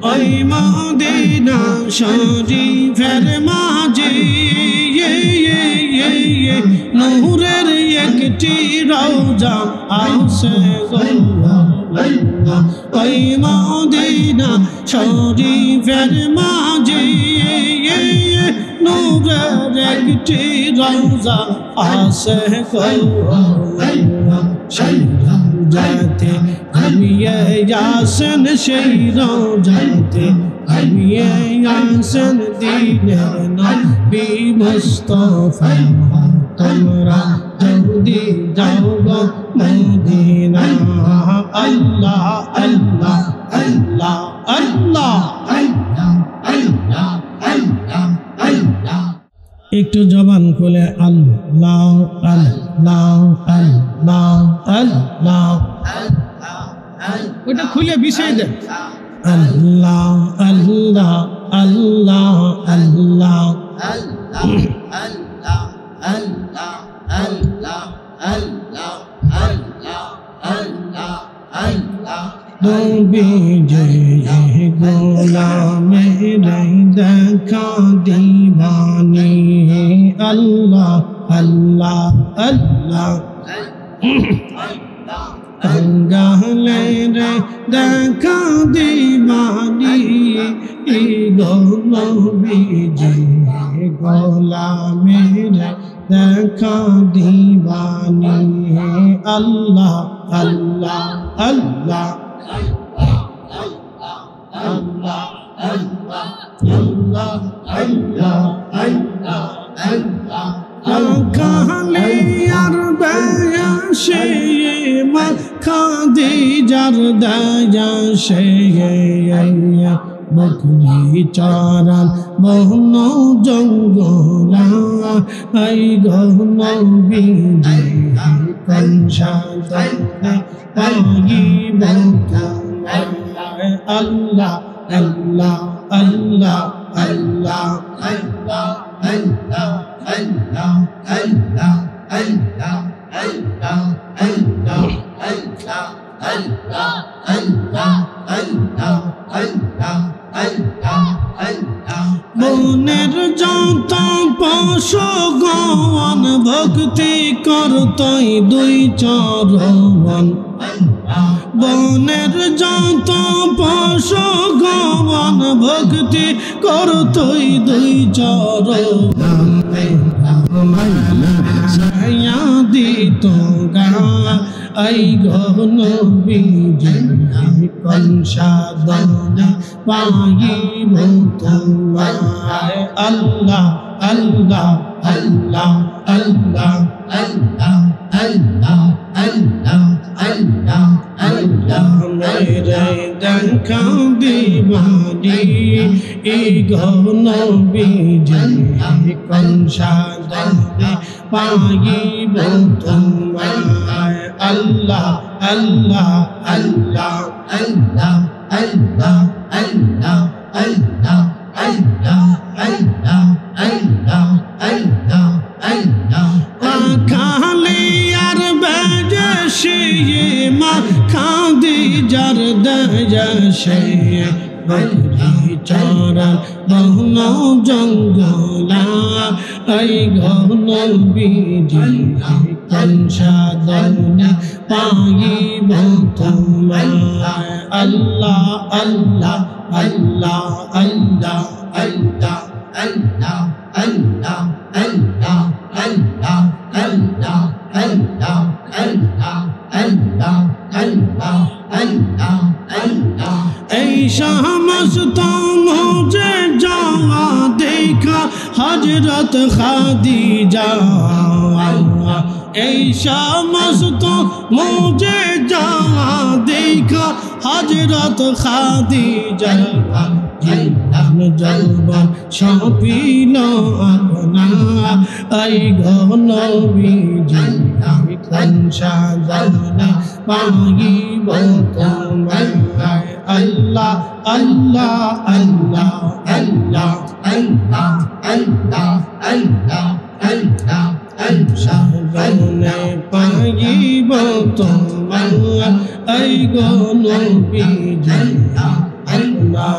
ওই মদিনা শরীফের মাঝে নূরের একটি রওজা আছে গো ওই মদিনা শরীফের মাঝে নূরের একটি রওজা আছে গো সেই রওজাতে ঘুমিয়ে আসেন সেই রওজাতে ঘুমিয়ে আসেন দিনের নবী মুস্তাফা তোমরা যদি যাও গো মদিনা আল্লাহ আল্লাহ আল্লাহ আল্লাহ আল্লাহ আল্লাহ আল্লাহ একটু জবান খুলে আল্লাহ আল্লাহ আল্লাহ আল্লাহ ওটা খুলে বিষয় দেন আল্লাহ আল্লাহ আল্লাহ আল্লাহ আল্লাহ আল্লাহ আল্লাহ আল্লাহ আল্লাহ আল্লাহ আল্লাহ নবী জয় গোলামের দেখা দিবানি আল্লাহ আল্লাহ আল্লাহ কাঙ্গালের দেখা দিবানি নবী জয় গোলামের দেখা দিবানি আল্লাহ আল্লাহ আল্লাহ আল্লাহ আল্লাহ আল্লাহ আল্লাহ আল্লাহ আল্লাহ কালে আর বায়াসে খাদিজার দায়াসে বকরি চরান বহন জঙ্গলা আই গহন বিজে কনসা দলে পাইব আল্লাহ আল্লাহ আল্লাহ আল্লাহ আল্লাহ আল্লাহ আল্লাহ আল্লাহ আল্লাহ আল্লাহ আল্লাহ আল্লাহ আল্লাহ আল্লাহ আল্লাহ আল্লাহ আল্লাহ আল্লাহ মনের যত পশুগণ ভক্তি করতই দুই চরণ বনের যত পশুগণ ভক্তি করতই দুই চরণ ছায়া দিত গা আই গহন বিজে কনসা দলে পাইব তোমায় আল্লাহ আল্লাহ আল্লাহ আল্লাহ আল্লাহ আল্লাহ আল্লাহ আল্লাহ আল্লাহ মেরে দেখা দিবানি এই গহন বিজে কনসা দলে পাইব তোমায় আল্লাহ আল্লাহ আল্লাহ আল্লাহ আল্লাহ আল্লাহ আল্লাহ আল্লাহ আল্লাহ আল্লাহ আল্লাহ আল্লাহ খালি আর বেজে মা খাদিজার দয়াসে বকরি চরান বহন জঙ্গলা আই গহন বিজে কনসা দলে পাইব তোমায় আল্লাহ আল্লাহ আল্লাহ আল্লাহ আল্লাহ আল্লাহ আল্লাহ আল্লাহ আল্লাহ আল্লাহ আল্লাহ আল্লাহ আল্লাহ আল্লাহ আল্লাহ আল্লাহ এই সমস্ত মুঝে যাওয়া দেখা হযরত খাদিজা এই সমস্ত মুঝে যাওয়া দেখা হযরত খাদিজা যৌবন সপিল আপনা আই গহন বিজে কনসা দলে পাইব তোমায় আল্লাহ আল্লাহ আল্লাহ আল্লাহ আল্লাহ আল্লাহ আল্লাহ আল্লাহ আল্লাহ দলে পাইব তোমায় আই গহন বিজে আল্লাহ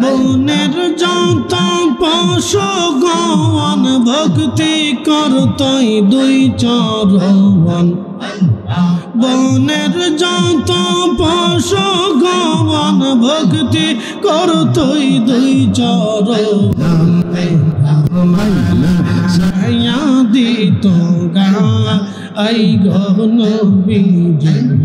বনের যত পশু গণ ভক্তি করতই দুই চরণ বনের যত পশু গণ ভক্তি করতই দুই চরণ ছায়া দিত গা আই গণ বিজয়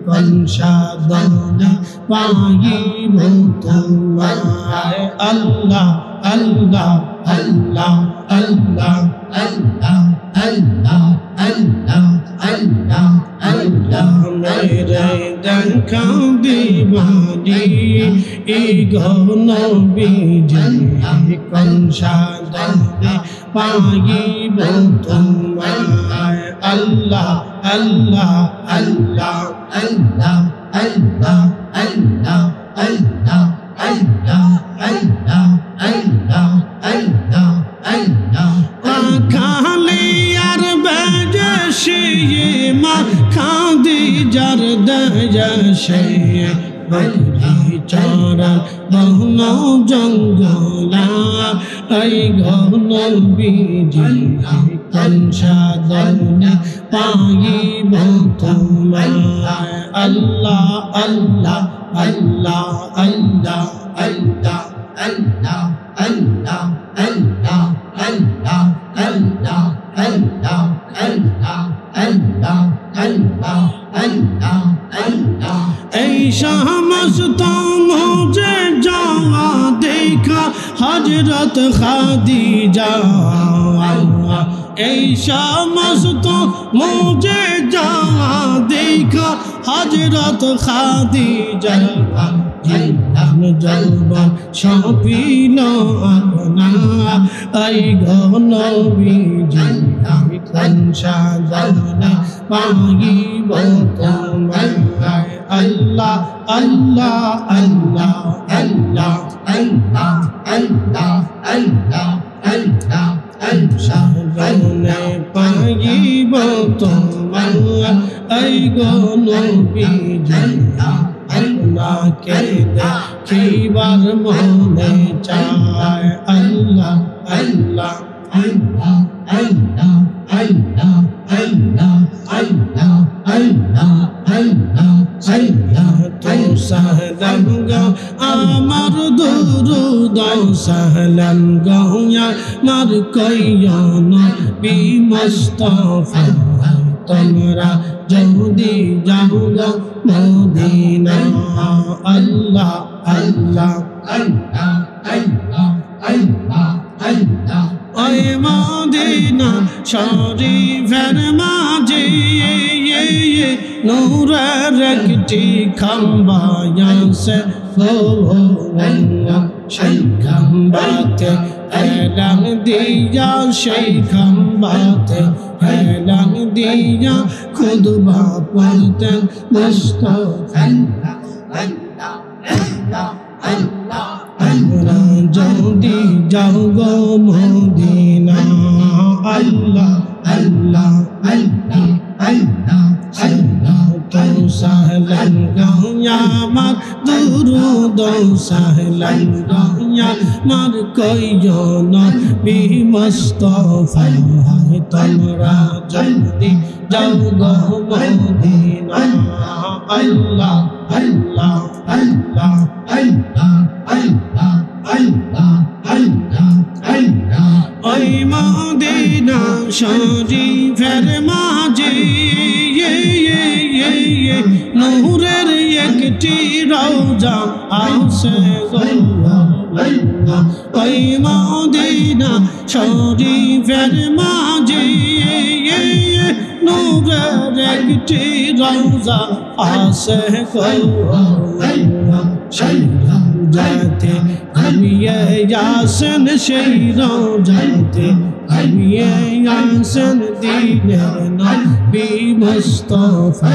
কনসাদনে পাইব তোমায় আল্লাহ আল্লাহ আল্লাহ আল্লাহ আল্লাহ আল্লাহ আল্লাহ আল্লাহ আল্লাহ মেরে দেখা দিবানি এই গণ বিজয় কনসাদনে পাইব তোমায় আল্লাহ আল্লাহ আল্লাহ আল্লাহ আল্লাহ আল্লাহ আল্লাহ আল্লাহ আল্লাহ আল্লাহ আল্লাহ আল্লাহ খালি আর বেজে মা খাদি জার দেজে বলি চরণ বহুন জঙ্গলা এই ঘন বিজি কনসাদনে পাইব তোমায় আল্লাহ আল্লাহ আল্লাহ আল্লাহ আল্লাহ আল্লাহ আল্লাহ আল্লাহ আল্লাহ আল্লাহ আল্লাহ আল্লাহ আল্লাহ আল্লাহ আল্লাহ আল্লাহ এই সমস্ত মুঝে যাওয়া দেখা হযরত খাদিজা এই সমস্ত মুঝে যাওয়া দেখা হযরত খাদিজা জীবন যৌবন সপিল আপনা এই ঘন বিজয় কনসাদনে পাইব তোমায় আল্লাহ আল্লাহ আল্লাহ আল্লাহ আল্লাহ আল্লাহ আল্লাহ আল্লাহ কনসাদনে পাইব তোমায় এই ঘন বিজয় আপনাকে দেখিবার মনে চায় আল্লাহ আল্লাহ আল্লাহ আল্লাহ আল্লাহ আল্লাহ আল্লাহ আল্লাহ আল্লাহ আল্লাহ তো সালাম গো আমার দুরুদ সালাম গো আমার কইয়ন বি মুস্তাফা তোমরা যদি যাও গো মদিনা আল্লাহ আল্লাহ আল্লাহ আল্লাহ আল্লাহ আল্লাহ ওই মদিনা শরীফের মাঝে নূরের একটি খাম্বা আছে সেই খাম্বাতে এলাম দিয়া সেই খাম্বাতে এলাম দিয়া খুতবা পড়তেন মুস্তাফা আমরা যদি যাও গো মদিনা আল্লাহ আল্লাহ আল্লাহ আল্লাহ আল্লাহ তো সালাম গো আমার দুরুদ সালাম গো আমার কইয়ন বি মুস্তাফা তোমরা যদি যাও গো মদিনা আল্লাহ আল্লাহ আল্লাহ আল্লাহ আল্লাহ আল্লাহ আল্লাহ আল্লাহ ওই মদিনা শরীফের মাঝে নূরের একটি রওজা আছে গো ওই মদিনা শরীফের মাঝে নূরের একটি রওজা আছে গো সেই রওজাতে ঘুমিয়ে আসেন সেই রওজাতে ঘুমিয়ে আসেন দিনের নবী মুস্তাফা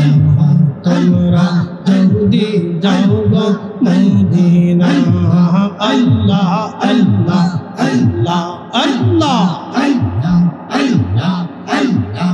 তোমরা যদি যাও গো মদিনা আল্লাহ আল্লাহ আল্লাহ আল্লাহ আল্লাহ আল্লাহ আল্লাহ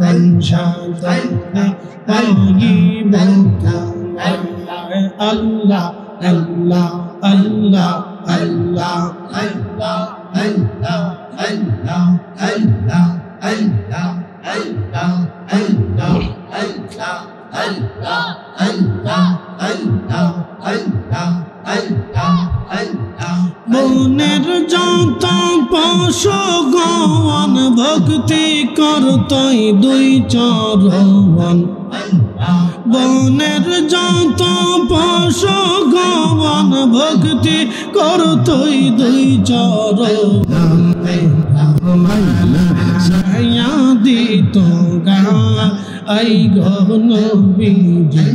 কোন সাধনে পাইব তোমায় আল্লাহ আল্লাহ আল্লাহ আল্লাহ আল্লাহ আল্লাহ আল্লাহ আল্লাহ আল্লাহ আল্লাহ আল্লাহ আল্লাহ আল্লাহ আল্লাহ আল্লাহ আল্লাহ আল্লাহ আল্লাহ মনের যত পশুগণ ভক্তি করতই দুই চরণ বনের যত পশুগণ ভক্তি করতই দুই চরণ ছায়া দিত গা আই গহন বিজে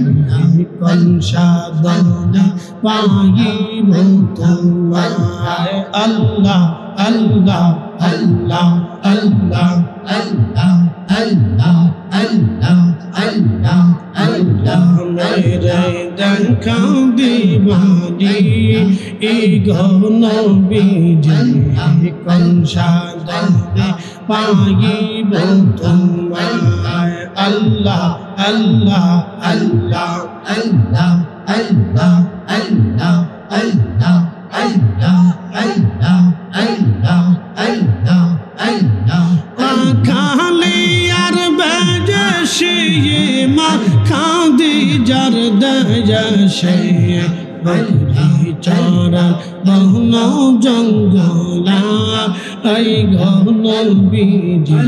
কোন সাধনে পাইব তোমায় আল্লাহ আল্লাহ আল্লাহ আল্লাহ আল্লাহ আল্লাহ আল্লাহ আল্লাহ আল্লাহ মেরে দেখা দিবানি এই গহন বিজে কোন সাধনে পাইব তোমায় আল্লাহ আল্লাহ আল্লাহ আল্লাহ আল্লাহ আল্লাহ আল্লাহ আল্লাহ আল্লাহ আল্লাহ আল্লাহ আল্লাহ খালি আর বেজে মা খাদি যার দেজে বলি চরা বহন জঙ্গলা এই ঘন বিজি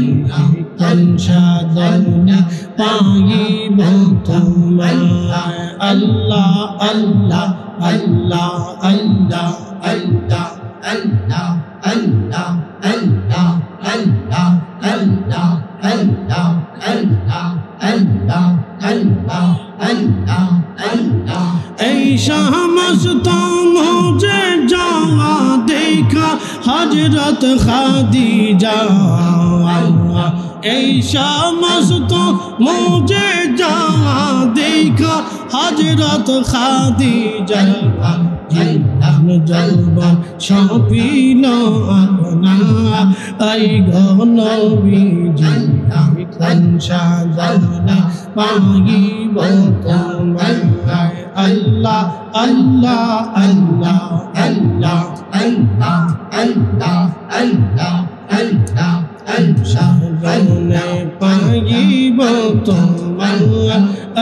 কোন সাধনে পাইব তোমায় আল্লাহ আল্লাহ আল্লাহ আল্লাহ আল্লাহ আল্লাহ আল্লাহ আল্লাহ আল্লাহ আল্লাহ আল্লাহ আল্লাহ আল্লাহ আল্লাহ আল্লাহ আল্লাহ এই সমস্ত মুঝে যাওয়া দেখা হযরত খাদিজা এই সমস্ত মুঝে যাওয়া দেখা হযরত খাদিজা জলবা সপিল আপনা এই ঘন বিজি কোন সাধনে পাইব তোমায় আল্লাহ আল্লাহ আল্লাহ আল্লাহ আল্লাহ আল্লাহ আল্লাহ আল্লাহ সাধনে পাইব তোমায়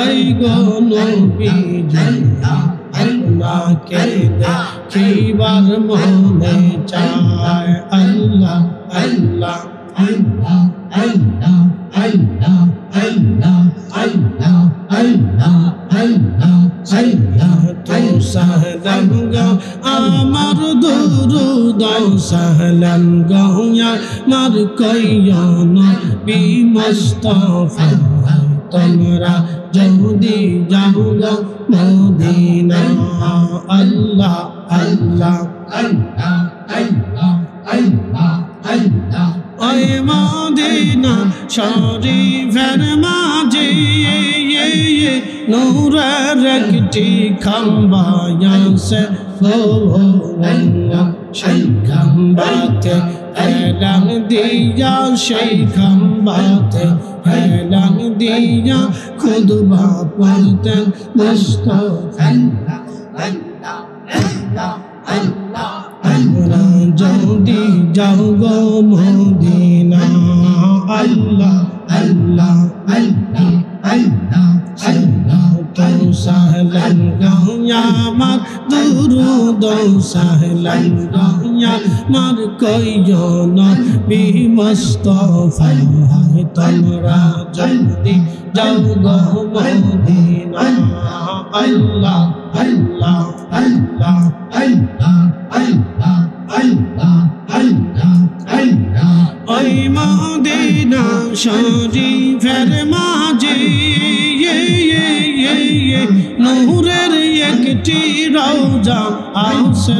এই ঘন বিজি আল্লাহকে দেখিবার মনে চায় আল্লাহ আল্লাহ আল্লাহ আল্লাহ আল্লাহ আল্লাহ আল্লাহ আল্লাহ আল্লাহ আল্লাহ তো সাহলাম গো আমার দুরুদ সাহলাম গো আমার কইয়ন বি মুস্তাফা তোমরা যদি যাও গো মদিনা আল্লাহ আল্লাহ আল্লাহ আল্লাহ আল্লাহ আল্লাহ ওই মদিনা শরীফের মাঝে নূরের একটি খাম্বা আছে সেই খাম্বাতে হেলান দিয়া সেই খাম্বাতে হেলান দিয়া খুতবা পড়তেন মুস্তাফা আমরা যদি যাও গো মদিনা আল্লাহ আল্লাহ আল্লাহ আল্লাহ আল্লাহ তো সাহলান গায়া মার দুরুদ সাহলান গায়া মার কইজন বি মুস্তাফা তোমরা যদি যাও গো মদিনা আল্লাহ আল্লাহ আল্লাহ আল্লাহ আল্লাহ আল্লাহ আল্লাহ আল্লাহ ওই মদিনা শরীফের মাঝে নূরের একটি রওজা আছে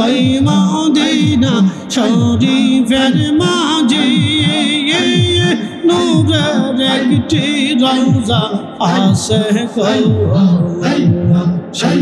ওই মদিনা শরীফের মাঝে নূরের একটি রওজা আছে সেই